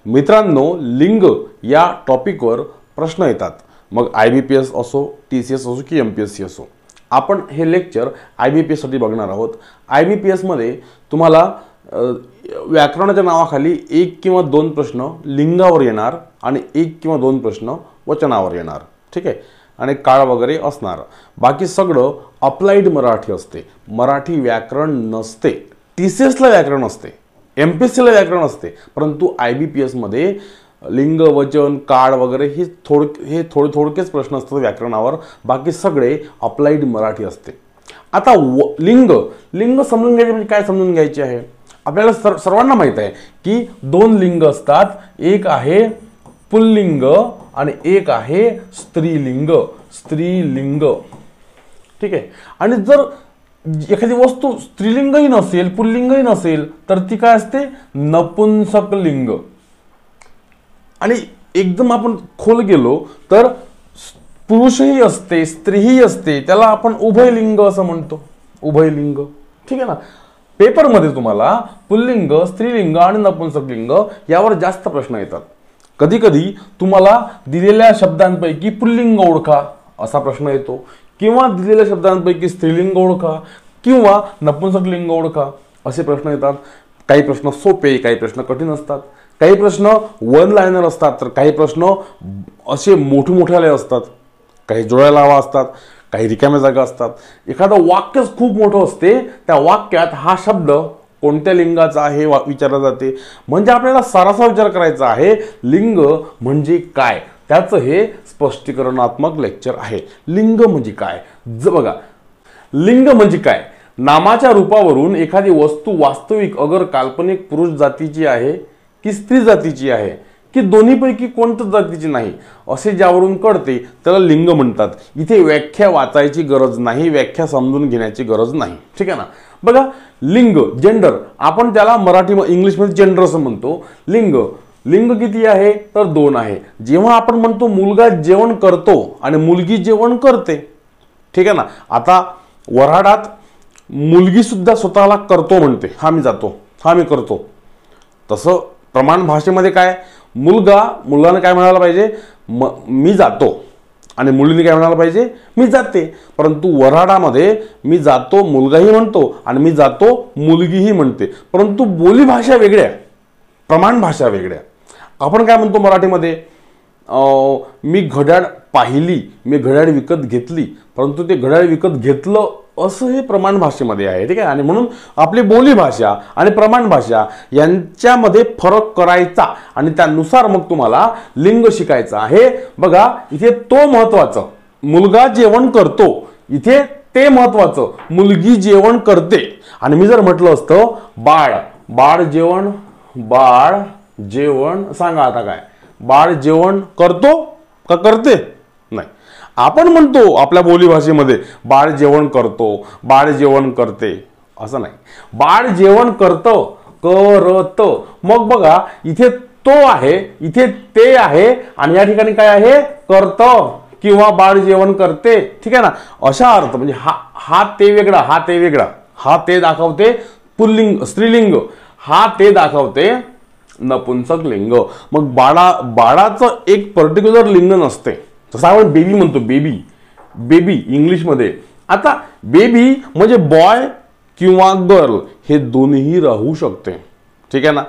मित्रांनो, लिंग या टॉपिकवर प्रश्न येतात, मग IBPS असो, TCS असो की MPSC असो. आपण हे लेक्चर IBPS साठी बघणार आहोत. IBPS मध्ये तुम्हाला व्याकरणाच्या नावाखाली 1 किंवा 2 प्रश्न लिंगावर येणार आणि 1 किंवा 2 प्रश्न वचनावर येणार. ठीक आहे, आणि काळ वगैरे असणार. बाकी सगळं अप्लाइड मराठी असते, मराठी व्याकरण नसते. TCS ला व्याकरण असते, MPSC ला व्याकरण असते, परंतु IBPS मध्ये लिंग, वचन, काळ वगैरे हे थोडकेच प्रश्न असतात व्याकरणावर. बाकी सगळे अप्लाइड मराठी असते. आता लिंग समजून घ्यायचे म्हणजे काय समजून घ्यायचे आहे. आपल्याला सर्वांना माहित आहे की 2 लिंग असतात. एक आहे पुल्लिंग आणि एक आहे स्त्रीलिंग. ठीक आहे, आणि जर एखादी वस्तू स्त्रीलिंगही नसेल, पुल्लिंगही नसेल, तर ती काय असते, नपुंसक लिंग. आणि एकदम आपण खोल गेलो तर पुरुषही असते, स्त्रीही असते, त्याला आपण उभयलिंग असं म्हणतो. उभयलिंग. ठीक आहे ना. पेपरमध्ये तुम्हाला पुल्लिंग, स्त्रीलिंग आणि नपुंसक लिंग यावर जास्त प्रश्न येतात. कधी कधी तुम्हाला दिलेल्या शब्दांपैकी पुल्लिंग ओळखा असा प्रश्न येतो, किंवा दिलेल्या शब्दांपैकी स्त्रीलिंग ओळखा किंवा नपुंसक लिंग ओळखा असे प्रश्न येतात. काही प्रश्न सोपे, काही प्रश्न कठीण असतात. काही प्रश्न 1 लाइनर असतात, तर काही प्रश्न असे मोठमोठ्याले असतात. काही जोडायला हवा असतात, काही रिकाम्या जागा असतात. एखादं वाक्यच खूप मोठं असते, त्या वाक्यात हा शब्द कोणत्या लिंगाचा आहे विचारला जाते. म्हणजे आपल्याला सारासा विचार करायचा आहे, लिंग म्हणजे काय, त्याचं हे स्पष्टीकरणात्मक लेक्चर आहे. लिंग म्हणजे काय बघा. लिंग म्हणजे काय, नामाच्या रूपावरून एखादी वस्तू वास्तविक अगर काल्पनिक पुरुष जातीची आहे की स्त्री जातीची आहे की दोन्हीपैकी कोणत्याच जातीची नाही असे ज्यावरून कळते त्याला लिंग म्हणतात. इथे व्याख्या वाचायची गरज नाही, व्याख्या समजून घेण्याची गरज नाही. ठीक आहे ना. बघा, लिंग, जेंडर, आपण त्याला इंग्लिशमध्ये जेंडर असं म्हणतो. लिंग किती आहे तर 2 आहे. जेव्हा आपण म्हणतो मुलगा जेवण करतो आणि मुलगी जेवण करते, ठीक आहे ना. आता वऱ्हाडात मुलगी सुद्धा स्वतःला करतो म्हणते, हा मी जातो, हा मी करतो. तसं प्रमाण भाषेमध्ये काय, मुलाने काय म्हणायला पाहिजे, मी जातो, आणि मुलीने काय म्हणायला पाहिजे, मी जाते. परंतु वऱ्हाडामध्ये मी जातो मुलगाही म्हणतो आणि मी जातो मुलगीही म्हणते. परंतु बोली भाषा वेगळ्या, प्रमाण भाषा वेगळ्या. आपण काय म्हणतो मराठीमध्ये, मी घड्याळ पाहिली, मी घड्याळ विकत घेतली, परंतु ते घड्याळ विकत घेतलं असं हे प्रमाण भाषेमध्ये आहे. ठीक आहे. आणि म्हणून आपली बोली भाषा आणि प्रमाण भाषा यांच्यामध्ये फरक करायचा आणि त्यानुसार मग तुम्हाला लिंग शिकायचं आहे. बघा, इथे तो महत्वाचं, मुलगा जेवण करतो, इथे ते महत्वाचं, मुलगी जेवण करते. आणि मी जर म्हटलं असतं बाळ जेवण सांगा आता काय, बाळ जेवण करतो का करते, नाही. आपण म्हणतो आपल्या बोली भाषेमध्ये बाळ जेवण करतो, बाळ जेवण करते, असं नाही. बाळ जेवण करत. मग बघा, इथे तो आहे, इथे ते आहे, आणि या ठिकाणी काय आहे, करत किंवा बाळ जेवण करते. ठीक आहे ना. अशा अर्थ म्हणजे हा ते वेगळा, हा ते वेगळा. हा ते दाखवते पुल्लिंग स्त्रीलिंग, हा ते दाखवते नपुंसक लिंग. मग बाळाचं एक पर्टिक्युलर लिंग नसते. जसं आपण बेबी म्हणतो, बेबी इंग्लिशमध्ये. आता बेबी म्हणजे बॉय किंवा गर्ल हे दोन्ही राहू शकते. ठीक आहे ना.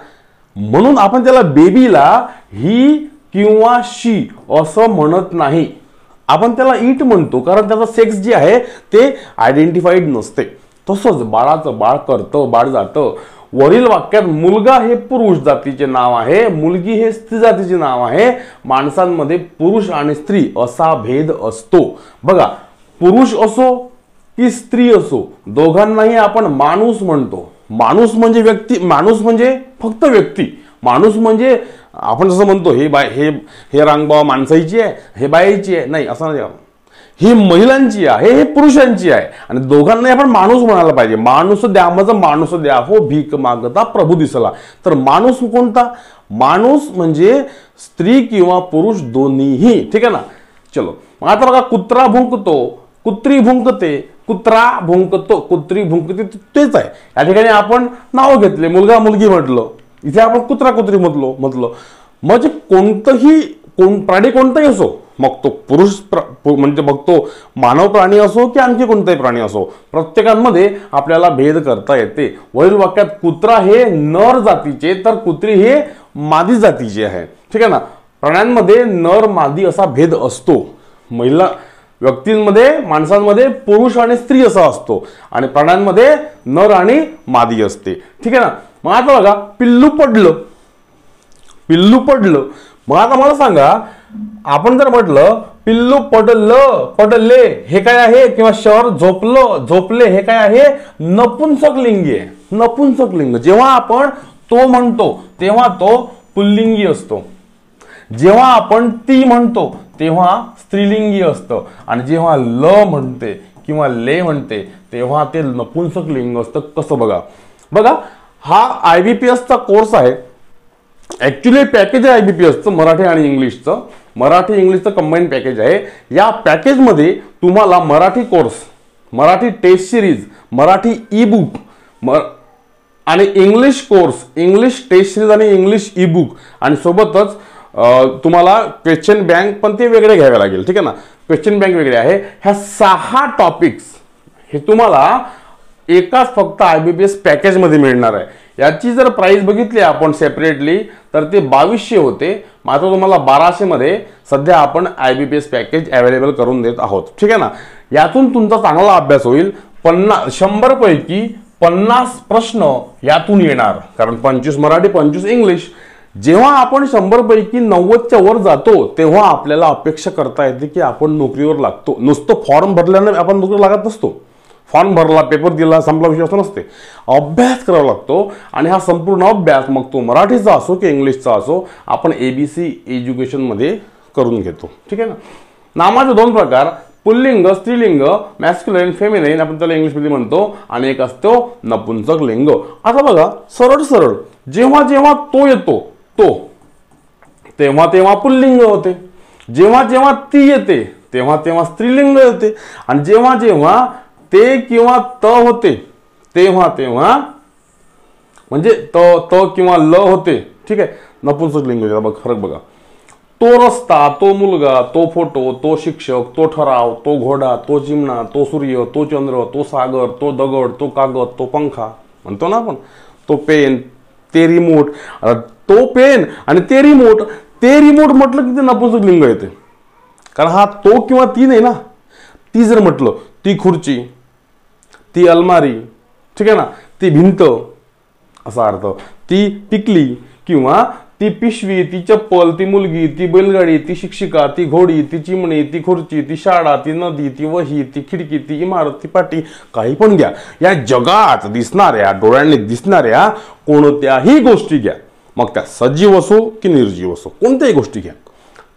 म्हणून आपण त्याला बेबीला ही किंवा शी असं म्हणत नाही, आपण त्याला इट म्हणतो, कारण त्याचा सेक्स जे आहे ते आयडेंटिफाईड नसते. तसंच बाळाचं, बाळ करतं, बाळ जातं. वरील वाक्यात मुलगा हे पुरुष जातीचे नाव आहे, मुलगी हे स्त्री जातीचे नाव आहे. माणसांमध्ये पुरुष आणि स्त्री असा भेद असतो. बघा, पुरुष असो की स्त्री असो, दोघांनाही आपण माणूस म्हणतो. माणूस म्हणजे व्यक्ती, माणूस म्हणजे फक्त व्यक्ती. माणूस म्हणजे आपण जसं म्हणतो हे रांगबाव माणसाची आहे, हे बाईची आहे, नाही असं नाही. ही महिलांची आहे, हे पुरुषांची आहे, आणि दोघांनाही आपण माणूस म्हणायला पाहिजे. माणूस द्या माझं माणूस द्या हो, भीक मागता प्रभू दिसला. तर माणूस कोणता, माणूस म्हणजे स्त्री किंवा पुरुष दोन्हीही. ठीक आहे ना. चलो, मग आता बघा, कुत्रा भुंकतो, कुत्री भुंकते, कुत्रा भुंकतो, कुत्री भुंकते, तेच आहे. या ठिकाणी आपण नाव घेतले, मुलगा मुलगी म्हटलं, इथे आपण कुत्रा कुत्री म्हटलं. म्हणजे प्राणी कोणताही असो, मग तो म्हणजे मग तो मानव प्राणी असो की आणखी कोणताही प्राणी असो, प्रत्येकांमध्ये आपल्याला भेद करता येते. वरील वाक्यात कुत्रा हे नर जातीचे तर कुत्री हे मादी जातीचे आहे. ठीक आहे ना. प्राण्यांमध्ये नर मादी असा भेद असतो. महिला व्यक्तींमध्ये, माणसांमध्ये पुरुष आणि स्त्री असा असतो आणि प्राण्यांमध्ये नर आणि मादी असते. ठीक आहे ना. मग आता बघा, पिल्लू पडलं, पिल्लू पडलं. मग आता मला सांगा, आपण जर म्हटलं पिल्लू पडलं, पडले हे काय आहे, किंवा शहर झोपलं, झोपले हे काय आहे, नपुंसकलिंगी आहे. नपुंसकलिंग. जेव्हा आपण तो म्हणतो तेव्हा तो पुल्लिंगी असतो. जेव्हा आपण ती म्हणतो तेव्हा स्त्रीलिंगी असतं आणि जेव्हा ल म्हणते किंवा ले म्हणते तेव्हा ते नपुंसकलिंग असतं. कसं बघा, बघा हा IBPSचा कोर्स आहे. ऍक्च्युली पॅकेज आहे IBPSचं, मराठी आणि इंग्लिशचं. मराठी इंग्लिशचं कंबाईन पॅकेज आहे. या पॅकेजमध्ये तुम्हाला Marathi course, Marathi test series, Marathi ebook आणि English course, English test series आणि इंग्लिश ई-बुक आणि सोबतच तुम्हाला क्वेश्चन बँक पण ते वेगळे घ्यावे लागेल. ठीक आहे ना. क्वेश्चन बँक वेगळे आहे. ह्या 6 टॉपिक्स हे तुम्हाला एकाच फक्त IBPS पॅकेजमध्ये मिळणार आहे. याची जर प्राइस बघितली आपण सेपरेटली तर ते 2200 होते. मात्र तुम्हाला 1200 मध्ये सध्या आपण IBPS पॅकेज अवेलेबल करून देत आहोत. ठीक आहे ना. यातून तुमचा चांगला अभ्यास होईल. 100 पैकी 50 प्रश्न यातून येणार, कारण 25 मराठी 25 इंग्लिश. जेव्हा आपण 100 पैकी 90च्या वर जातो तेव्हा आपल्याला अपेक्षा करता येते की आपण नोकरीवर लागतो. नुसतं फॉर्म भरल्याने आपण नोकरी लागत नसतो. फॉर्म भरला, पेपर दिला, संपला विषय असं नसते. अभ्यास करावा लागतो आणि हा संपूर्ण अभ्यास मग तो मराठीचा असो की इंग्लिशचा असो आपण ABC एज्युकेशनमध्ये करून घेतो. ठीक आहे ना. नामाचे 2 प्रकार, पुल्लिंग, स्त्रीलिंग, मॅस्क्युलाइन, फेमिनाइन आपण त्याला इंग्लिशमध्ये म्हणतो, आणि एक असतो नपुंसक लिंग. आता बघा, सरळ सरळ जेव्हा जेव्हा तो येतो तो, तेव्हा तेव्हा पुल्लिंग होते. जेव्हा जेव्हा ती येते तेव्हा तेव्हा स्त्रीलिंग होते. आणि जेव्हा जेव्हा ते किंवा त होते तेव्हा तेव्हा म्हणजे त किंवा ल होते. ठीक आहे, नपुंसक लिंग होते. बघ फरक बघा. तो रस्ता, तो मुलगा, तो फोटो, तो शिक्षक, तो ठराव, तो घोडा, तो चिमणा, तो सूर्य, तो चंद्र, तो सागर, तो दगड, तो कागद, तो पंखा म्हणतो ना आपण. तो पेन, ते रिमोट. तो पेन आणि ते रिमोट, ते रिमोट म्हटलं की ते नपुंसक लिंग येते, कारण हा तो किंवा ती नाही ना. ती जर म्हटलं ती खुर्ची, ती अलमारी, ठीक आहे ना, ती भिंत असा अर्थ. ती टिकली किंवा ती पिशवी, ती चप्पल, ती मुलगी, ती बैलगाडी, ती शिक्षिका, ती घोडी, ती चिमणी, ती खुर्ची, ती शाळा, ती नदी, ती वही, ती खिडकी, ती इमारत, ती पाटी, काही पण घ्या. या जगात दिसणाऱ्या, डोळ्यांनी दिसणाऱ्या कोणत्याही गोष्टी घ्या, मग त्या सजीव असो की निर्जीव असो, कोणत्याही गोष्टी घ्या,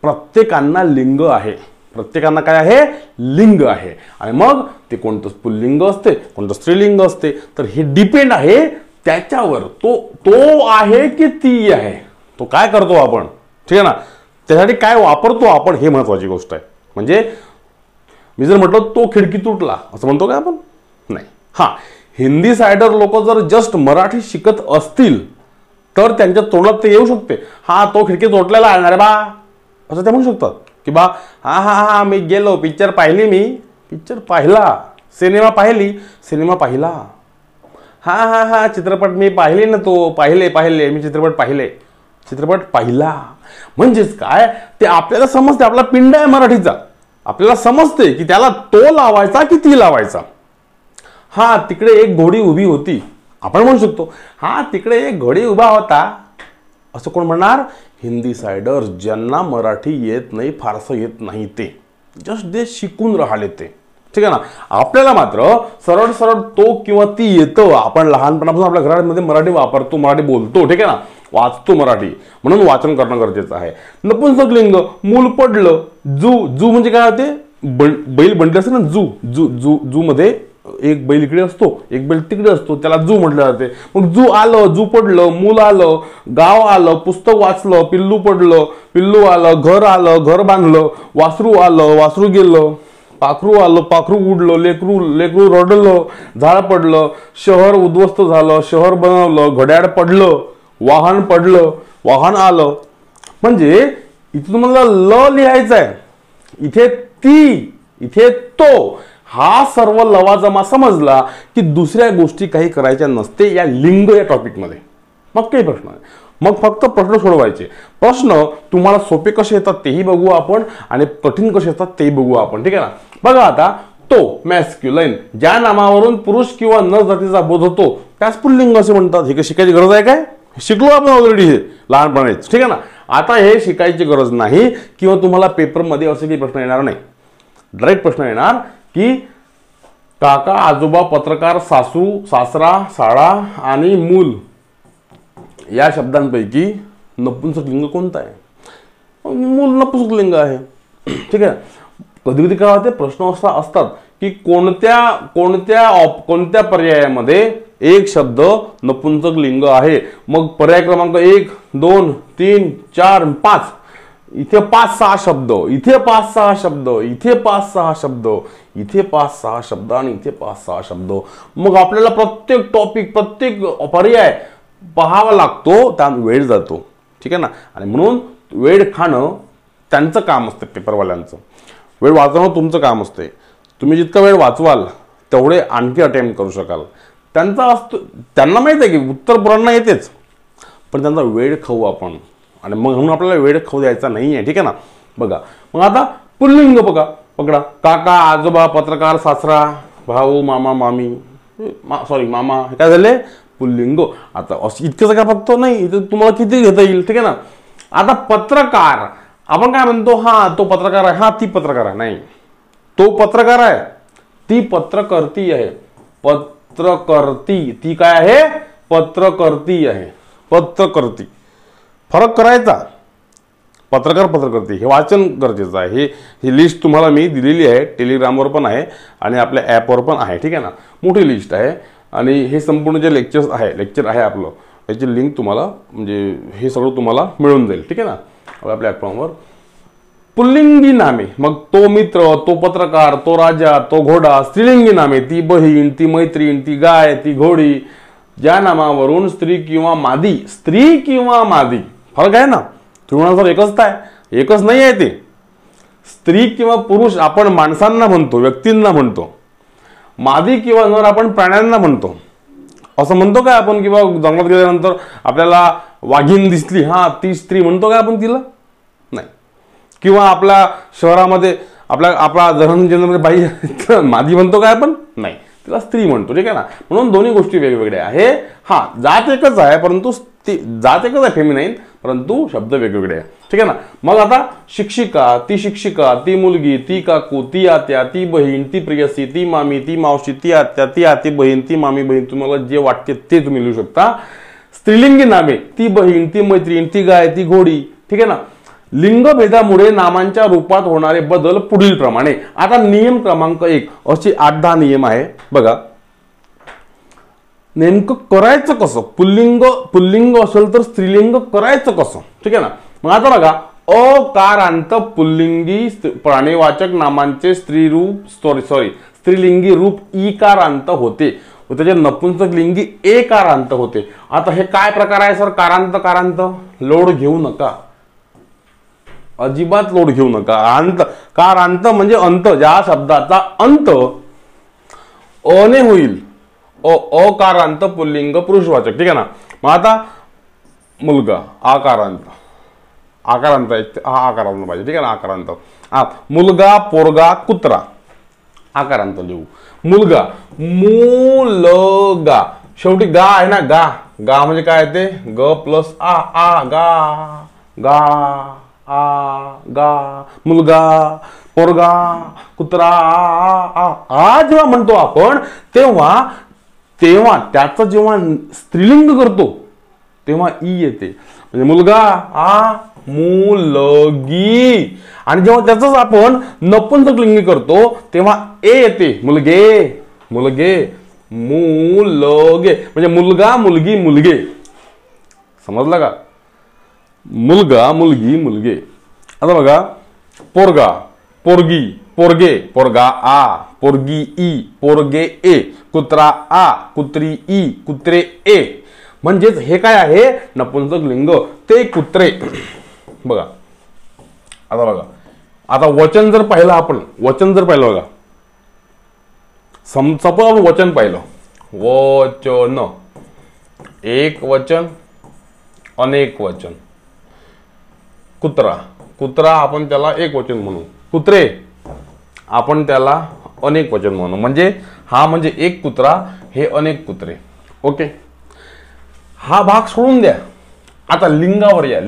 प्रत्येकांना लिंग आहे. प्रत्येकांना काय आहे? लिंग आहे. आणि मग ते कोणतं पुल्लिंग असते, कोणतं स्त्रीलिंग असते, तर हे डिपेंड आहे त्याच्यावर. तो आहे की ती आहे, तो काय करतो आपण, ठीक आहे ना, त्यासाठी काय वापरतो आपण, हे महत्वाची गोष्ट आहे. म्हणजे मी जर म्हटलं तो खिडकी तुटला असं म्हणतो काय आपण? नाही. हा, हिंदी सायडर लोक जर जस्ट मराठी शिकत असतील तर त्यांच्या तोंडात ते येऊ शकते, हा तो खिडकी तोडलेला आहे रे बा, असं ते म्हणू शकतात. की बा हा हा हा मी गेलो, पिक्चर पाहिली, मी पिक्चर पाहिला, सिनेमा पाहिली, सिनेमा पाहिला, हा हा हा चित्रपट मी पाहिले ना, तो पाहिले मी चित्रपट पाहिले, चित्रपट पाहिला. म्हणजेच काय, ते आपल्याला समजते, आपला पिंड आहे मराठीचा, आपल्याला समजते की त्याला तो लावायचा की ती लावायचा. हा तिकडे एक घोडी उभी होती, आपण म्हणू शकतो हा तिकडे एक घोडी उभा होता, असं कोण म्हणणार? हिंदी सायडर्स, ज्यांना मराठी येत नाही, फारसं येत नाही, ते जस्ट ते शिकून राहिले ते, ठीक आहे ना. आपल्याला मात्र सरळ सरळ तो किंवा ती येतं. आपण लहानपणापासून आपल्या घरामध्ये मराठी वापरतो, मराठी बोलतो, ठीक आहे ना, वाचतो मराठी, म्हणून वाचन करणं गरजेचं आहे. नपुंसक लिंग, मूल पडलं, जू म्हणजे काय होते? बैल बनले असते ना, जू मध्ये एक बैल इकडे असतो, एक बैल तिकडे असतो, त्याला जू म्हटलं जाते. मग जू आलं, जू पडलं, मूल आलं, गाव आलं, पुस्तक वाचलं, पिल्लू पडलं, पिल्लू आलं, घर बांधलं, वासरू आलं, वासरू गेलं, पाखरू आलं, पाखरू उडलं, लेकरू रडलं, झाड पडलं, शहर उद्ध्वस्त झालं, शहर बनवलं, घड्याळ पडलं, वाहन आलं, म्हणजे इथे तुम्हाला ल लिहायचं आहे, इथे ती, इथे तो, हा सर्व लवाजमा समजला की दुसऱ्या गोष्टी काही करायच्या नसते या लिंग या टॉपिकमध्ये. मग काही प्रश्न नाही, मग फक्त प्रश्न सोडवायचे. प्रश्न तुम्हाला सोपे कसे येतात तेही बघू आपण आणि कठीण कसे येतात तेही बघू आपण. ठीक आहे ना. बघा आता, तो मॅस्क्युलाइन, ज्या नामावरून पुरुष किंवा नर जातीचा बोध होतो त्यास पुल्लिंग असे म्हणतात. हे शिकायची गरज आहे काय? शिकलो आपण ऑलरेडी हे लहानपणीच. ठीक आहे ना. आता हे शिकायची गरज नाही किंवा तुम्हाला पेपरमध्ये असे काही प्रश्न येणार नाही. डायरेक्ट प्रश्न येणार की काका, आजोबा, पत्रकार, सासू, सासरा, साळा आणि मूल या शब्दांपैकी नपुंसक लिंग कोणतं आहे? मूल नपुंसक लिंग आहे. ठीक आहे. कधी कधी काय होते, प्रश्न असा असतात की कोणत्या पर्यायामध्ये एक शब्द नपुंसक लिंग आहे. मग पर्याय क्रमांक 1, 2, 3, 4, 5, इथे 5-6 शब्द, इथे 5-6 शब्द, इथे 5-6 शब्द, इथे 5-6 शब्द आणि इथे 5-6 शब्द. मग आपल्याला प्रत्येक टॉपिक, प्रत्येक पर्याय पाहावा लागतो, त्यात वेळ जातो. ठीक आहे ना. आणि म्हणून वेळ खाणं त्यांचं काम असतं, पेपरवाल्यांचं. वेळ वाचवणं तुमचं काम असते. तुम्ही जितका वेळ वाचवाल तेवढे आणखी अटेम्प्ट करू शकाल. त्यांचा असतो, त्यांना माहित आहे की उत्तर पुरांना येतेच, पण त्यांचा वेळ खाऊ आपण. आणि मग म्हणून आपल्याला वेळ खाऊ द्यायचा नाही आहे. ठीक आहे ना. बघा मग आता पुल्लिंग बघा, पकडा. काका, आजोबा, पत्रकार, सासरा, भाऊ, मामा, मामी, सॉरी मामा, हे काय झाले? पुल्लिंग. आता इतकंच काय फक्त नाही, इथं तुम्हाला किती घेता येईल. ठीक आहे ना. आता पत्रकार, आपण काय म्हणतो? हा तो पत्रकार आहे, हा ती पत्रकार आहे. नाही, तो पत्रकार आहे, ती पत्रकर्ती आहे. पत्रकर्ती, ती काय आहे? पत्रकर्ती आहे. पत्रकर्ती, फरक करायचा. पत्रकार, पत्रकर्ती हे वाचन गरजेचं आहे. ही लिस्ट तुम्हाला मी दिलेली आहे, टेलिग्रामवर पण आहे आणि आपल्या ॲपवर पण आहे. ठीक आहे ना. मोठी लिस्ट आहे आणि हे संपूर्ण जे लेक्चर आहे आपलं, याची लिंक तुम्हाला, म्हणजे हे सगळं तुम्हाला मिळून जाईल. ठीक आहे ना, आपल्या प्लॅटफॉर्मवर. पुल्लिंगी नामे, मग तो मित्र, तो पत्रकार, तो राजा, तो घोडा. स्त्रीलिंगी नामे, ती बहीण, ती मैत्रीण, ती गाय, ती घोडी. ज्या नामावरून स्त्री किंवा मादी, स्त्री किंवा मादी, फरक आहे ना. तुम्ही म्हणाल सर एकच आहे, एकच नाही आहे ते. स्त्री किंवा पुरुष आपण माणसांना म्हणतो, व्यक्तींना म्हणतो. मादी किंवा नर आपण प्राण्यांना म्हणतो. असं म्हणतो काय आपण किंवा जंगलात गेल्यानंतर आपल्याला वाघीण दिसली, हा ती स्त्री म्हणतो काय आपण तिला? नाही. किंवा आपल्या शहरामध्ये आपला जन्ममध्ये बाई मादी म्हणतो काय आपण? नाही, तिला स्त्री म्हणतो. ठीक आहे ना. म्हणून दोन्ही गोष्टी वेगवेगळ्या आहे. हा, जात एकच आहे, परंतु जात एकच आहे फेमिनाईन, परंतु शब्द वेगवेगळे आहे. ठीक आहे ना. मग आता शिक्षिका, ती मुलगी, ती काकू, ती आत्या, ती बहीण, ती प्रियसी, ती मामी, ती मावशी, ती आत्या, ती आती बहीण, ती मामी बहीण, तुम्हाला जे वाटते ते तुम्ही लिहू शकता. स्त्रीलिंगी नामे, ती बहीण, ती मैत्रीण, ती गाय, ती घोडी. ठीक आहे ना. लिंगभेदामुळे नामांच्या रूपात होणारे बदल पुढील प्रमाणे. आता नियम क्रमांक 1, असे 8-10 नियम आहे बघा. नेमकं करायचं कसं? पुल्लिंग असेल तर स्त्रीलिंग करायचं कसं? ठीक आहे ना. मग आता बघा, अकारांत पुल्लिंगी प्राणीवाचक नामांचे स्त्रीलिंगी रूप इकारांत होते व त्याचे नपुंसक लिंगी एकारांत होते. आता हे काय प्रकार आहे सर? कारांत. लोड घेऊ नका, अजिबात लोड घेऊ नका. कारांत म्हणजे अंत, ज्या शब्दाचा अंत अने होईल. अकारांत पुल्लिंग पुरुषवाचक. ठीक आहे ना. मग आता मुलगा, आकारांत हा आकारांत पाहिजे. ठीक आहे ना. आकारांत. मुलगा, पोरगा, कुत्रा, आकारांत लिहू. मुलगा, मुलगा, शेवटी गा आहे ना. गा म्हणजे काय ते? ग प्लस आ, गा. मुलगा, पोरगा, कुत्रा, आ जेव्हा म्हणतो आपण तेव्हा त्याचं जेव्हा स्त्रीलिंग करतो तेव्हा ई येते. म्हणजे मुलगा, मुलगी. आणि जेव्हा त्याच आपण नपुंसक लिंगी करतो तेव्हा ए येते. मुलगे, मुलगे. म्हणजे मुलगा, मुलगी, मुलगे. समजलं का? मुलगा, मुलगी, मुलगे. आता बघा, पोरगा, पोरगी, पोरगे, पोरगा आ, पोरगी ई, पोरगे ए, कुत्रा आ, कुत्री ई, कुत्रे ए. म्हणजेच हे काय आहे? नपुंसक लिंग. ते कुत्रे. बघा आता वचन जर पाहिलं आपण, बघा, सपोज आपण वचन पाहिलं, वचन, एक वचन, अनेक वचन. कुत्रा आपण त्याला एक वचन म्हणू, कुत्रे आपण त्याला अनेक वचन म्हणू. म्हणजे हा म्हणजे एक कुत्रा, हे अनेक कुत्रे. ओके, हा भाग सोडून द्या. आता लिंगावर या.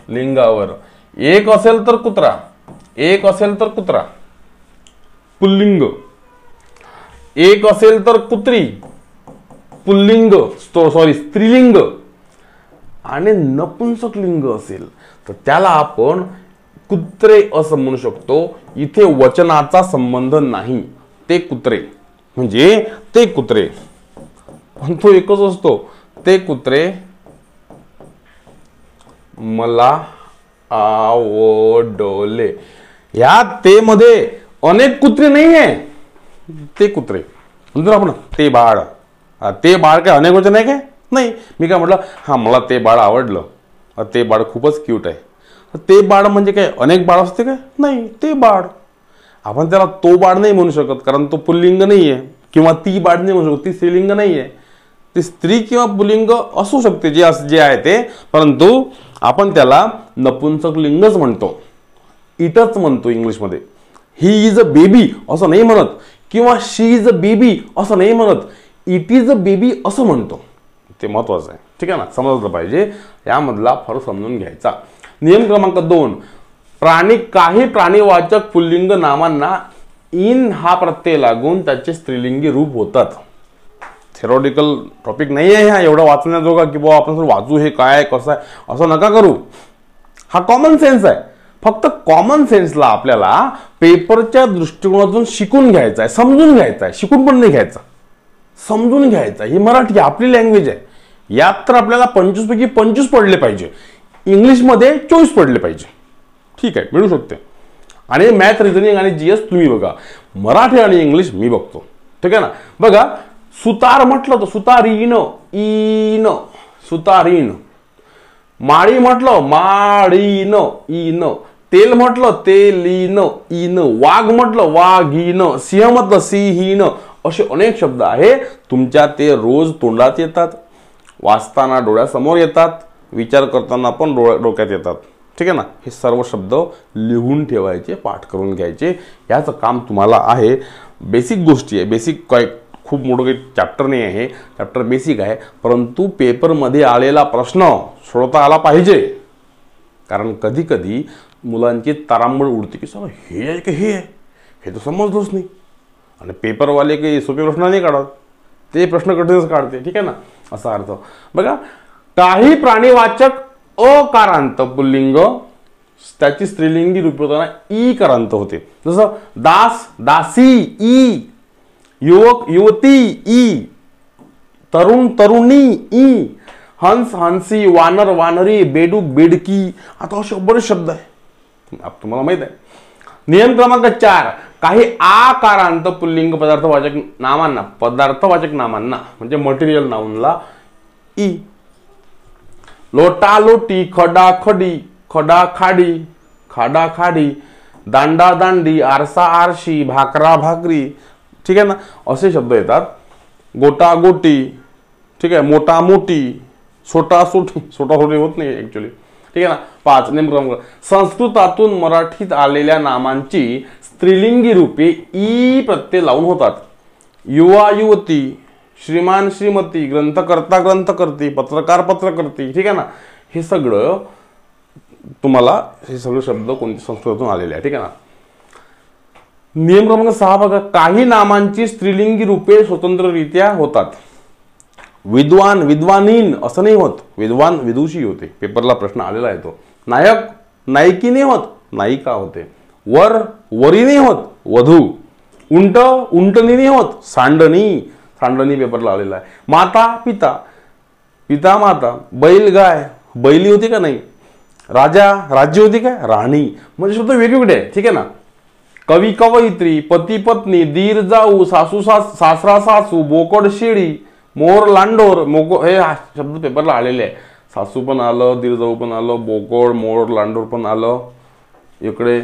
लिंगावर एक असेल तर कुत्रा, पुल्लिंग. एक असेल तर कुत्री, पुल्लिंग, स्त्रीलिंग. आणि नपुंसक लिंग असेल तर त्याला आपण कुत्रे असं म्हणू शकतो. इथे वचनाचा संबंध नाही, ते कुत्रे म्हणजे ते कुत्रे, पण तो एकच असतो, ते कुत्रे मला आवडले. ह्या ते मध्ये अनेक कुत्रे नाही आहे, ते कुत्रे. म्हणतो आपण ते बाळ काय अनेक वचन आहे काय? नाही. मी काय म्हटलं, हा मला ते बाळ आवडलं, ते बाळ खूपच क्यूट आहे. ते बाळ म्हणजे काय अनेक बाळ असते काय? नाही, ते बाळ. आपण त्याला तो बाळ नाही म्हणू शकत, कारण तो पुल्लिंग नाही आहे. किंवा ती बाळ नाही म्हणू शकत, ती स्त्रीलिंग नाही आहे. ती स्त्री किंवा पुल्लिंग असू शकते, जे आहे ते, परंतु आपण त्याला नपुंसक लिंगच म्हणतो, इटच म्हणतो इंग्लिशमध्ये. ही इज अ बेबी असं नाही म्हणत, किंवा शी इज अ बेबी असं नाही म्हणत, इट इज अ बेबी असं म्हणतो. ते महत्वाचं आहे, ठीक आहे ना, समजलं पाहिजे. यामधला फरक समजून घ्यायचा. नियम क्रमांक 2, काही प्राणीवाचक पुल्लिंग नामांना इन हा प्रत्यय लागून त्याचे स्त्रीलिंगी रूप होतात. थेरॉटिकल टॉपिक नाही आहे हा एवढा वाचण्याजोगा की बाबा आपण वाचू हे काय कसं आहे असं नका करू. हा कॉमन सेन्स आहे. फक्त कॉमन सेन्सला आपल्याला पेपरच्या दृष्टिकोनातून शिकून घ्यायचा आहे, समजून घ्यायचा आहे. शिकून पण नाही घ्यायचा, समजून घ्यायचा. ही मराठी आपली लँग्वेज आहे. यात तर आपल्याला 25 पैकी 25 पडले पाहिजे, इंग्लिशमध्ये 24 पडले पाहिजे. ठीक आहे, मिळू शकते. आणि मॅथ, रिझनिंग आणि जीएस तुम्ही बघा, मराठी आणि इंग्लिश मी बघतो. ठीक आहे ना. बघा, सुतार म्हटलं तर सुतारीन, इन, सुतारीन. माळी म्हटलं माळीन, इन. तेल म्हटलं तेलीन, इन. वाघ म्हटलं वाघीन. सिंह म्हटलं सिंहीन. असे अनेक शब्द आहे तुमच्या, ते रोज तोंडात येतात, वाचताना डोळ्यासमोर येतात, विचार करताना पण डोक्यात येतात. ठीक आहे ना. हे सर्व शब्द लिहून ठेवायचे, पाठ करून घ्यायचे. याचं काम तुम्हाला आहे. बेसिक गोष्टी आहे, बेसिक काय खूप मोठं काही चॅप्टर नाही आहे, चॅप्टर बेसिक आहे. परंतु पेपरमध्ये आलेला प्रश्न सोडवता आला पाहिजे. कारण कधी कधी मुलांची तारांबळ उडते की सर हे आहे की हे तर समजलंच नाही. आणि पेपरवाले काही सोपे प्रश्न नाही काढत, ते प्रश्न कठीणच काढते. ठीक आहे ना, असा अर्थ. बघा, काही प्राणीवाचक अकारांत पुल्लिंग त्याची स्त्रीलिंगी रूप होताना ई करांत होते. जसं दास, दासी, ई. युवक, युवती, ई. तरुण, तरुणी, ई. हंस, हंसी. वानर, वानरी. बेडूक, बेडकी. आता असे बरेच शब्द आहे, तुम्हाला माहित आहे. नियम क्रमांक 4, काही आकारांत पुल्लिंग पदार्थवाचक नामांना म्हणजे मटेरियल नाउनला ई. लोटा, लोटी. खडा, खडी. खडा, खाडी. खाडा, खाडी. दांडा, दांडी. आरसा, आरशी. भाकरा, भाकरी. ठीक आहे ना, असे शब्द येतात. गोटा, गोटी. ठीक आहे. मोठा, मोठी. छोटा, सोटी. छोटा सोटी होत नाही ऍक्च्युली. ठीक आहे ना. 5, नेमकं संस्कृतातून मराठीत आलेल्या नामांची स्त्रीलिंगी रूपे ई प्रत्यय लावून होतात. युवा, युवती. श्रीमान, श्रीमती. ग्रंथकर्ता, ग्रंथकर्ती. पत्रकार, पत्रकर्ती. ठीक आहे ना. हे सगळं तुम्हाला, हे सगळे शब्द कोणत्या संस्कृतातून आलेले आहे. ठीक आहे ना. नियम क्रमांक 6 बघा, काही नामांची स्त्रीलिंगी रूपे स्वतंत्ररित्या होतात. विद्वान, विद्वानीन असं नाही होत, विद्वान विदुषी होते. पेपरला प्रश्न आलेला आहे तो. नायक, नायकी नाही होत, नायिका होते. वर, वरी नाही होत, वधू. उंट, उंटणी नाही होत, सांडणी. सांडणी पेपरला आलेला आहे. माता, पिता. पिता, माता. बैल, गाय. बैली होती का नाही. राजा, राज्य होती काय, राणी. म्हणजे शब्द वेगवेगळे आहे. ठीक आहे ना. कवी, कवयित्री. पती, पत्नी. दीर, जाऊ. सासू, सासरा, सासू. बोकड, शेळी. मोर, लांडोर. मोको, हे शब्द पेपरला आलेले आहे. सासू पण आलं, दीर जाऊ पण आलं, बोकड मोर लांडोर पण आलं, इकडे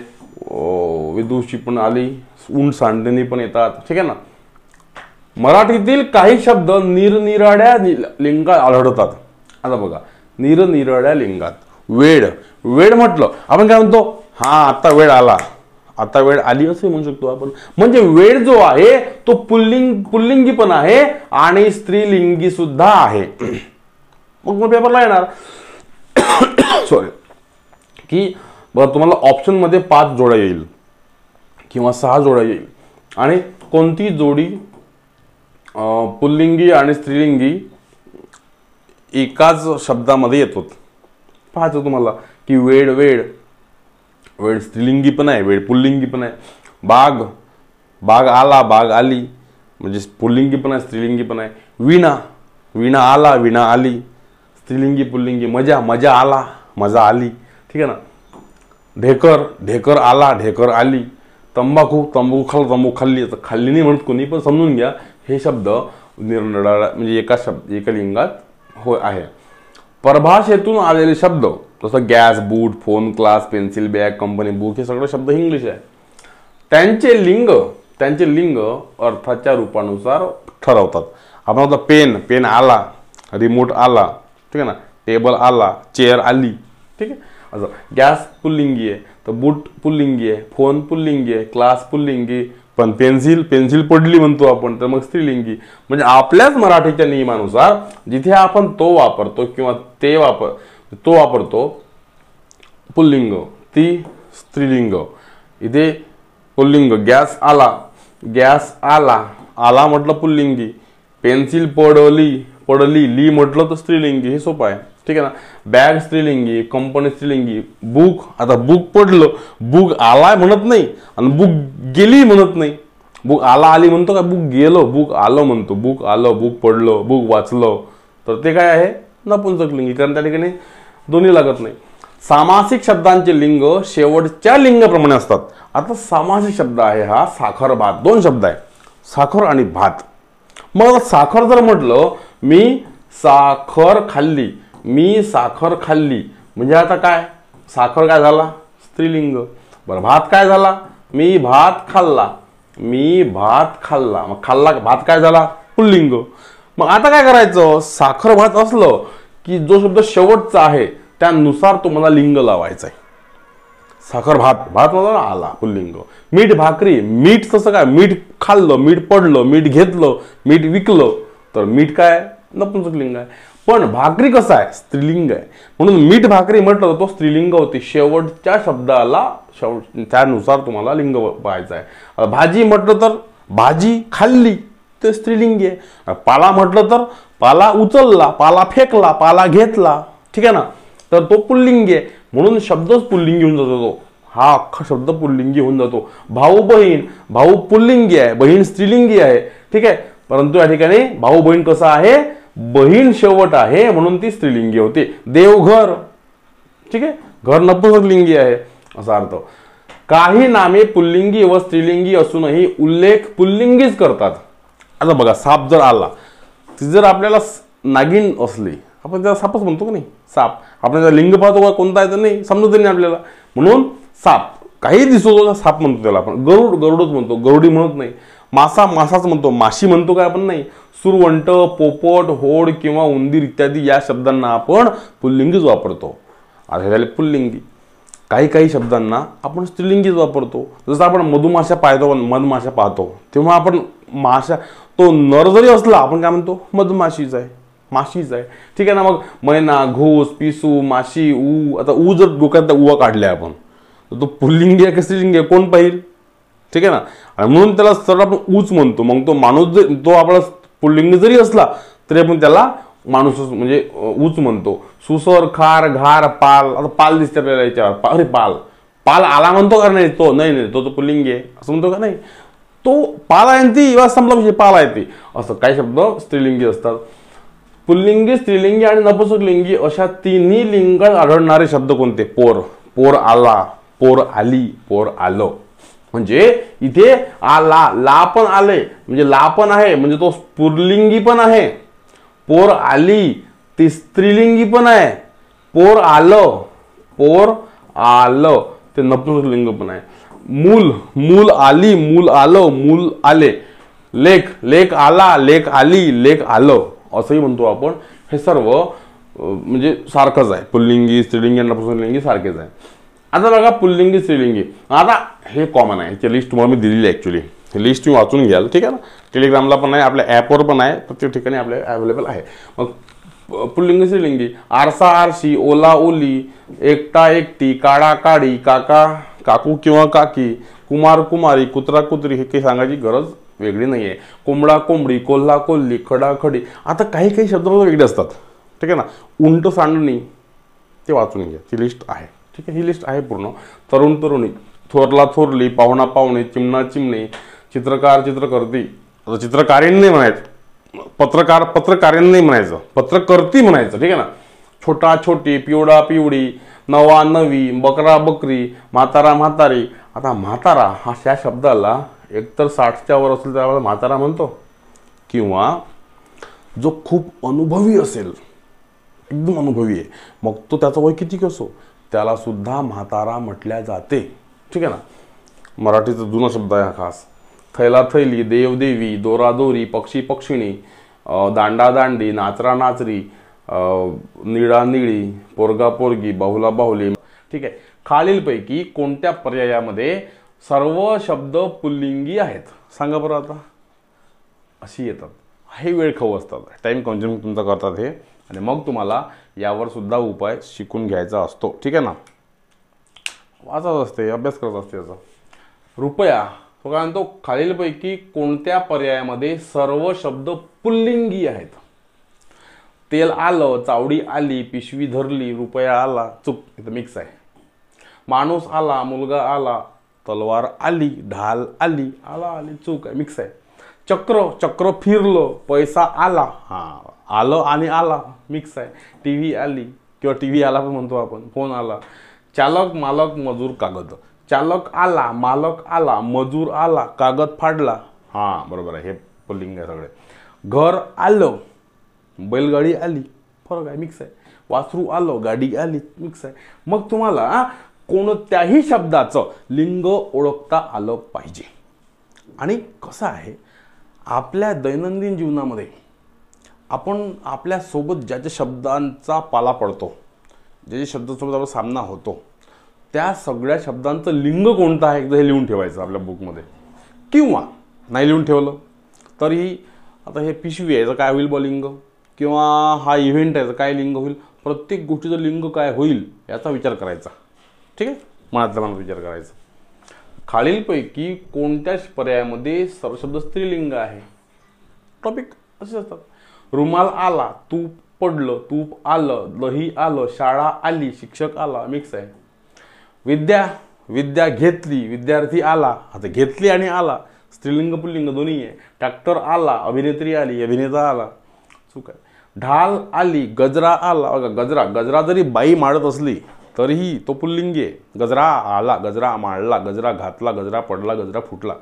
विदुषी पण आली, उंट सांडणी पण येतात, ठीक आहे ना. मराठीतील काही शब्द निरनिराळ्या लिंगात आढळतात. आता बघा, निरनिराळ्या लिंगात. वेळ, वेळ म्हटलं आपण काय म्हणतो, हा आता वेळ आला, आता वेळ आली असे म्हणू शकतो आपण. म्हणजे वेळ जो आहे तो पुल्लिंगी पण आहे आणि स्त्रीलिंगी सुद्धा आहे. मग पेपरला येणार सॉरी की बघा, तुम्हाला ऑप्शन मध्ये 5 जोड्या येईल किंवा 6 जोड्या येईल आणि कोणती जोडी पुल्लिंगी आणि स्त्रीलिंगी एकाच शब्दामध्ये येतो पाहायचं तुम्हाला की वेळ, वेळ, वेळ स्त्रीलिंगी पण आहे, वेळ पुल्लिंगी पण आहे. बाग, बाग आला, बाग आली, म्हणजे पुल्लिंगी पण आहे, स्त्रीलिंगी पण आहे. विणा, विणा आला, विणा आली, स्त्रीलिंगी पुल्लिंगी. मजा, मजा आला, मजा आली, ठीक आहे ना. ढेकर, ढेकर आला, ढेकर आली. तंबाखू, तंबाखू खाल्ला, तंबाखू खाल्ली. आता खाल्ली नाही म्हणत कोणी, पण समजून घ्या हे शब्द निरनिराळ्या म्हणजे एका लिंगात हो आहे. परभाषेतून आलेले शब्द जसं gas, boot, phone, class, pencil, bag, company, book हे सगळे शब्द इंग्लिश आहे. त्यांचे लिंग अर्थाच्या रूपानुसार ठरवतात. आपण आता पेन, पेन आला, रिमोट आला, ठीक आहे ना. टेबल आला, चेअर आली, ठीक आहे. असं गॅस पुल्लिंगी आहे, तर बूट पुल्लिंगी आहे, फोन पुल्लिंगी आहे, क्लास पुल्लिंगी, पण पेन्सिल, पेन्सिल पडली म्हणतो आपण, तर मग स्त्रीलिंगी. म्हणजे आपल्याच मराठीच्या नियमानुसार जिथे आपण तो वापरतो किंवा तो वापरतो पुल्लिंग, ती स्त्रीलिंग. इथे पुल्लिंग गॅस आला, गॅस आला, आला म्हटलं पुल्लिंगी. पेन्सिल पडली, पडली, ली म्हटलं तर स्त्रीलिंगी. हे सोपं आहे, ठीक आहे ना. बॅग स्त्रीलिंगी, कंपनी स्त्रीलिंगी. बुक, आता बुक पडलं, बुक आलाय म्हणत नाही आणि बुक गेली म्हणत नाही. बुक आला आली म्हणतो का, बुक गेलो, बुक आलं म्हणतो. बुक आलं, बुक पडलं, बुक वाचलं, तर ते काय आहे नपुंसकलिंगी, कारण त्या ठिकाणी दोन्ही लागत नाही. सामासिक शब्दांचे लिंग शेवटच्या लिंगाप्रमाणे असतात. आता सामासिक शब्द आहे हा साखर भात, 2 शब्द आहे, साखर आणि भात. मग साखर जर म्हटलं, मी साखर खाल्ली, मी साखर खाल्ली, म्हणजे आता काय, साखर काय झाला स्त्रीलिंग. बरं, भात काय झाला, मी भात खाल्ला, मी भात खाल्ला, मग खाल्ला भात काय झाला पुल्लिंग. मग आता काय करायचं, साखर भात असलं की जो शब्द शेवटचा आहे त्यानुसार तुम्हाला लिंग लावायचं आहे. साखर भात, भात मला आला पुल्लिंग. मीठ भाकरी, मीठ तसं काय, मीठ खाल्लं, मीठ पडलं, मीठ घेतलं, मीठ विकलं, तर मीठ काय नपुंसकलिंग आहे. पण भाकरी कसं आहे स्त्रीलिंग आहे, म्हणून मीठ भाकरी म्हटलं तो स्त्रीलिंग होती. शेवटच्या शब्दाला त्यानुसार तुम्हाला लिंग पाहायचं आहे. भाजी म्हटलं तर भाजी खाल्ली ते स्त्रीलिंगी आहे. पाला म्हटलं तर पाला उचलला, पाला फेकला, पाला घेतला, ठीक आहे ना, तर तो पुल्लिंगी आहे. म्हणून शब्दच पुल्लिंगी होऊन जातो तो, हा अख्खा शब्द पुल्लिंगी होऊन जातो. भाऊ बहीण, भाऊ पुल्लिंगी आहे, बहीण स्त्रीलिंगी आहे, ठीक आहे. परंतु या ठिकाणी भाऊ बहीण कसं आहे, बहीण शेवट आहे म्हणून ती स्त्रीलिंगी होते. देवघर, ठीक आहे, घर नपुंसकलिंगी आहे असा अर्थ. काही नामे पुल्लिंगी व स्त्रीलिंगी असूनही उल्लेख पुल्लिंगीच करतात. आता बघा, साप जर आला, ती जर आपल्याला नागिन असली, आपण त्याला सापच म्हणतो का नाही, साप. आपण त्याला लिंग पाहतो का कोणता आहे तर नाही समजत नाही आपल्याला, म्हणून साप काही दिसतो साप म्हणतो त्याला आपण. गरुड, गरुडच म्हणतो, गरुडी म्हणत नाही. मासा, मासाच म्हणतो, माशी म्हणतो काय आपण नाही. सुरवंट, पोपट, होड किंवा उंदीर इत्यादी या शब्दांना आपण पुल्लिंगीच वापरतो. आता झाले पुल्लिंगी. काही शब्दांना आपण स्त्रीलिंगीच वापरतो. जसं आपण मधुमाशा पाहतो, मधमाशा पाहतो, तेव्हा आपण माशा, तो नर जरी असला आपण काय म्हणतो, मधमाशीच आहे, माशीच आहे, ठीक आहे ना. मग मैना, घोस, पिसू, माशी, आता जर डोक्यात उवा काढल्या आपण, तर तो पुल्लिंगी आहे की स्त्रीलिंगी आहे कोण पाहिल, ठीक आहे ना. आणि म्हणून त्याला सरळ आपण ऊच म्हणतो. मग तो माणूस जर तो आपला पुल्लिंगी जरी असला तरी आपण त्याला माणूस म्हणजे ऊच म्हणतो. सुसर, खार, घार, पाल. आता पाल दिसते आपल्याला याच्यावर, अरे पाल, पाल आला म्हणतो का नाही, तो नाही, तो पुल्लिंगी आहे असं म्हणतो का नाही, तो पाल आहे ती संपला विषय, पाल आहे ती. असं काही शब्द स्त्रीलिंगी असतात. पुल्लिंगी, स्त्रीलिंगी आणि नपुंसकलिंगी अशा तिन्ही लिंगात आढळणारे शब्द कोणते, पोर, पोर आला, पोर आली, पोर आलं. म्हणजे इथे आला, ला पण आले म्हणजे ला पण आहे, म्हणजे तो पुल्लिंगी पण आहे. पोर आली ती स्त्रीलिंगी पण आहे. पोर आलं ते नपुंसक लिंग पण आहे. मूल आली, मूल आलं, मूल आले. लेक आला, लेक आली, लेक आलं असंही म्हणतो आपण. हे सर्व म्हणजे सारखंच आहे. पुल्लिंगी स्त्रीलिंगी आणि नपुंसकलिंगी सारखेच आहे. आता बघा पुल्लिंगी स्त्रीलिंगी, आता हे कॉमन आहे. याची लिस्ट तुम्हाला मी दिलेली आहे. ॲक्च्युली ही लिस्ट तुम्ही वाचून घ्याल, ठीक आहे ना. टेलिग्रामला पण आहे, आपल्या ॲपवर पण आहे, प्रत्येक ठिकाणी आपल्या अवेलेबल आहे. मग पुल्लिंगी स्त्रीलिंगी आरसा आरशी, ओला ओली, एकटा एकटी, काळा काळी, काका काकू किंवा काकी, कुमार कुमारी, कुत्रा कुत्री हे काही सांगायची गरज वेगळी नाही आहे. कोंबडा कोंबडी, कोल्हा कोल्ही, खडा खडी. आता काही शब्द वेगळे असतात, ठीक आहे ना. उंट सांडणी ते वाचून घ्या, ती लिस्ट आहे, ठीक आहे. ही लिस्ट आहे पूर्ण. तरुण तरुणी, थोरला थोरली, पाहुणा पाहुणे, चिमणा चिमणे, चित्रकार चित्रकर्ती. आता चित्रकारीण नाही म्हणायचं, पत्रकारीण नाही म्हणायचं, पत्रकर्ती म्हणायचं, ठीक आहे ना. छोटा छोटी, पिवळा पिवळी, नवा नवी, बकरा बकरी, म्हातारा म्हातारी. आता म्हातारा हा त्या शब्दाला एकतर 60च्या वर असेल त्यावेळेला म्हातारा म्हणतो, किंवा जो खूप अनुभवी असेल, एकदम अनुभवी आहे, मग तो त्याचा वय किती असो त्याला सुद्धा म्हातारा म्हटल्या जाते, ठीक आहे ना. मराठीचा जुना शब्द आहे हा खास. थैला थैली, देव देवी, दोरा दोरी, पक्षी पक्षिणी, दांडा दांडी, नाचरा नाचरी, निळा निळी, पोरगा पोरगी, बाहुला बाहुली, ठीक आहे. खालीलपैकी कोणत्या पर्यायामध्ये सर्व शब्द पुल्लिंगी आहेत सांगा बरं. आता अशी येतात, हे वेळ खाऊ असतात, टाइम कन्झ्युम तुमचा करतात हे, आणि मग तुम्हाला यावर सुद्धा उपाय शिकून घ्यायचा असतो, ठीक आहे ना. वाचत असते, अभ्यास करत असते याचा. रुपया तो काय म्हणतो, खालीलपैकी कोणत्या पर्यायामध्ये सर्व शब्द पुल्लिंगी आहेत. तेल आलं, चावडी आली, पिशवी धरली, रुपया आला, चूक इथं मिक्स आहे. माणूस आला, मुलगा आला, तलवार आली, ढाल आली, आली, चूक आहे, मिक्स आहे. चक्र फिरलं, पैसा आला, आलं आणि आला मिक्स आहे. टीव्ही आली किंवा टीव्ही आला पण म्हणतो आपण, फोन आला. चालक मालक मजूर कागद, चालक आला, मालक आला, मजूर आला, कागद फाडला, बरोबर आहे, हे पुल्लिंग आहे सगळे. घर आलं, बैलगाडी आली, फरक आहे, मिक्स आहे. वासरू आलं, गाडी आली, मिक्स आहे. मग तुम्हाला कोणत्याही शब्दाचं लिंग ओळखता आलं पाहिजे. आणि कसं आहे, आपल्या दैनंदिन जीवनामध्ये आपण आपल्यासोबत ज्या ज्या शब्दांचा पाला पडतो, जे शब्दांसोबत आपला सामना होतो, त्या सगळ्या शब्दांचं लिंग कोणतं आहे एकदा हे लिहून ठेवायचं आपल्या बुकमध्ये. किंवा नाही लिहून ठेवलं तरी, आता हे पिशवी आहे याचं काय होईल बा लिंग, किंवा हा इव्हेंट आहे काय लिंग होईल, प्रत्येक गोष्टीचं लिंग काय होईल याचा विचार करायचा, ठीक आहे. मनातल्या मनात विचार करायचा. खालीलपैकी कोणत्या पर्यायामध्ये सर्व शब्द स्त्रीलिंग आहे. टॉपिक असे असतात. रुमाल आला, तूप पडलं, तूप आलं, दही आलं, शाळा आली, शिक्षक आला, मिक्स आहे. विद्या घेतली, विद्यार्थी आला, आता घेतली आणि आला स्त्रीलिंग पुल्लिंग दोन्ही आहे. ट्रॅक्टर आला, अभिनेत्री आली, अभिनेता आला, चूक आहे. ढाल आली, गजरा आला, गजरा जरी बाई माळत असली तरीही तो पुल्लिंगी आहे. गजरा आला, गजरा माळला, गजरा घातला, गजरा पडला, गजरा फुटला.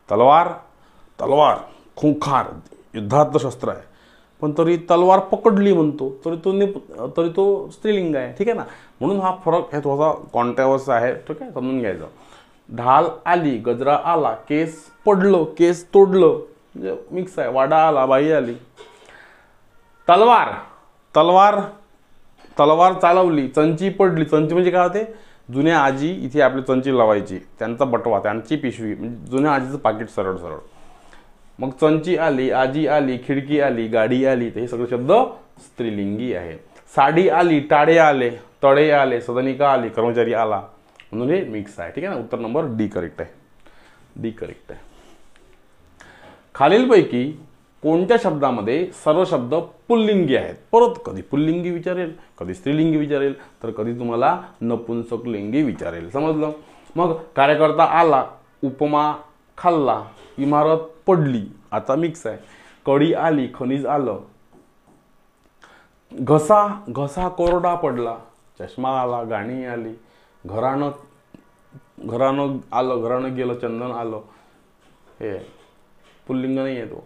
तलवार खुंखार युद्धातलं शस्त्र आहे, पण तरी तलवार पकडली म्हणतो तरी तो स्त्रीलिंग आहे, ठीक आहे ना. म्हणून हा फरक हे थोडासा कॉन्ट्रावर्स आहे, ठीक आहे, समजून घ्यायचं. ढाल आली, गजरा आला, केस पडलं, केस तोडलं, म्हणजे मिक्स आहे. वाडा आला, बाई आली. तलवार चालवली, चंची पडली. चंची म्हणजे काय होते, जुन्या आजी इथे आपली चंची लावायची, त्यांचा बटवा, त्यांची पिशवी, म्हणजे जुन्या आजीचं पाकिट सरळ. मग चंची आली, आजी आली, खिडकी आली, गाडी आली, हे सगळे शब्द स्त्रीलिंगी आहे. साडी आली, टाळे आले, तळे आले, सदनिका आली, कर्मचारी आला, म्हणून हे मिक्स आहे, ठीक आहे ना. उत्तर नंबर डी करेक्ट आहे. खालीलपैकी कोणत्या शब्दामध्ये सर्व शब्द पुल्लिंगी आहेत. परत कधी पुल्लिंगी विचारेल, कधी स्त्रीलिंगी विचारेल, तर कधी तुम्हाला नपुंसकलिंगी विचारेल, समजलं. मग कार्यकर्ता आला, उपमा खाल्ला, इमारत पडली, आता मिक्स आहे. कडी आली, खनिज आलं. घसा कोरडा पडला, चष्मा आला, गाणी आली. घरानं आलं, घरानं गेलं, चंदन आलं, हे पुल्लिंग नाही आहे तो,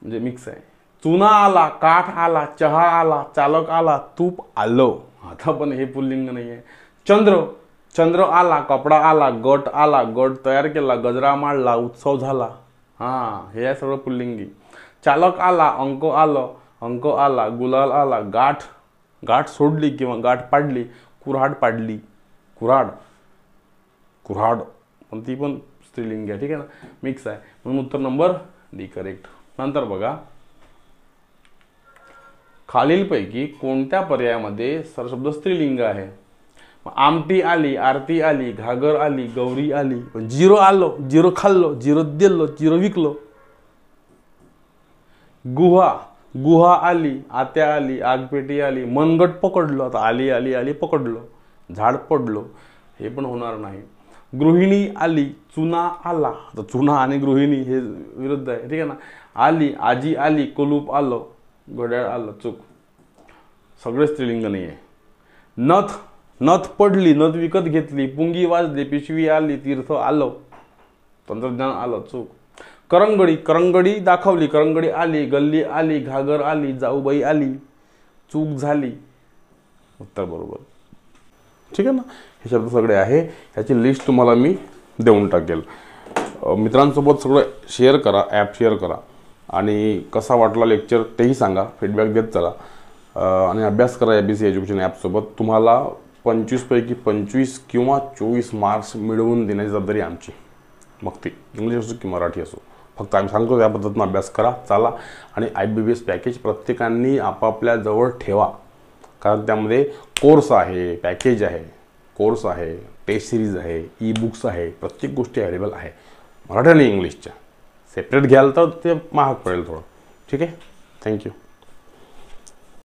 म्हणजे मिक्स आहे. चुना आला, काठ आला, चहा आला, चालक आला, तूप आलं. आता पण हे पुल्लिंग नाही आहे. चंद्र, चंद्र आला, कपडा आला, गट आला, गट तयार केला, गजरा मांडला, उत्सव झाला. हे आहे सगळं पुल्लिंगी. चालक आला, अंक आलं, अंक आला, गुलाल आला, गाठ, गाठ सोडली किंवा गाठ पाडली, कुऱ्हाड पाडली, कुऱ्हाड, कुऱ्हाड, पण ती पण स्त्रीलिंग आहे. ठीक आहे ना, मिक्स आहे. म्हणून उत्तर नंबर डी करेक्ट. नंतर बघा, खालीलपैकी कोणत्या पर्यायामध्ये सरशब्द स्त्रीलिंग आहे? आमटी आली, आरती आली, घागर आली, गौरी आली, जिरो आलो, जिरो खाल्लो, जिरो दिलो, जिरो विकलो. गुहा, गुहा आली, आत्या आली, आगपेटी आली, मनगट पकडलो. आता आली आली आली पकडलो, झाड पडलो, हे पण होणार नाही. गृहिणी आली, चुना आला. आता चुना आणि गृहिणी हे विरुद्ध आहे. ठीक आहे ना. आली, आजी आली, कुलूप आलं, घड्याळ आलं, चूक. सगळे स्त्रीलिंग नाही आहे. नथ, नथ पडली, नथ विकत घेतली, पुंगी वाजली, पिशवी आली, तीर्थ आलं, तंत्रज्ञान आलं, चूक. करंगडी, करंगडी दाखवली, करंगडी आली, गल्ली आली, घागर आली, जाऊबाई आली, चूक झाली, उत्तर बरोबर. ठीक आहे ना. हे शब्द सगळे आहे. ह्याची लिस्ट तुम्हाला मी देऊन टाकेल. मित्रांसोबत सगळं शेअर करा, ॲप शेअर करा आणि कसा वाटला लेक्चर तेही सांगा, फीडबॅक देत चला. आणि अभ्यास करा ABC एज्युकेशन ॲपसोबत. तुम्हाला 25 पैकी 25 किंवा 24 मार्क्स मिळवून देण्याची जबाबदारी आमची, मग ती इंग्लिश असो की मराठी असो. फक्त आम्ही सांगतो त्या पद्धतीनं अभ्यास करा, चाला. आणि IBBS पॅकेज प्रत्येकाने आपापल्या जवळ ठेवा, कारण त्यामध्ये कोर्स आहे, पॅकेज आहे, कोर्स आहे, टेस्ट सिरीज आहे, ई-बुक्स आहे, प्रत्येक गोष्टी अवेलेबल आहे मराठी आणि इंग्लिशच्या. सेपरेट घ्याल तर ते महाग पडेल थोडं. ठीक आहे. थँक्यू.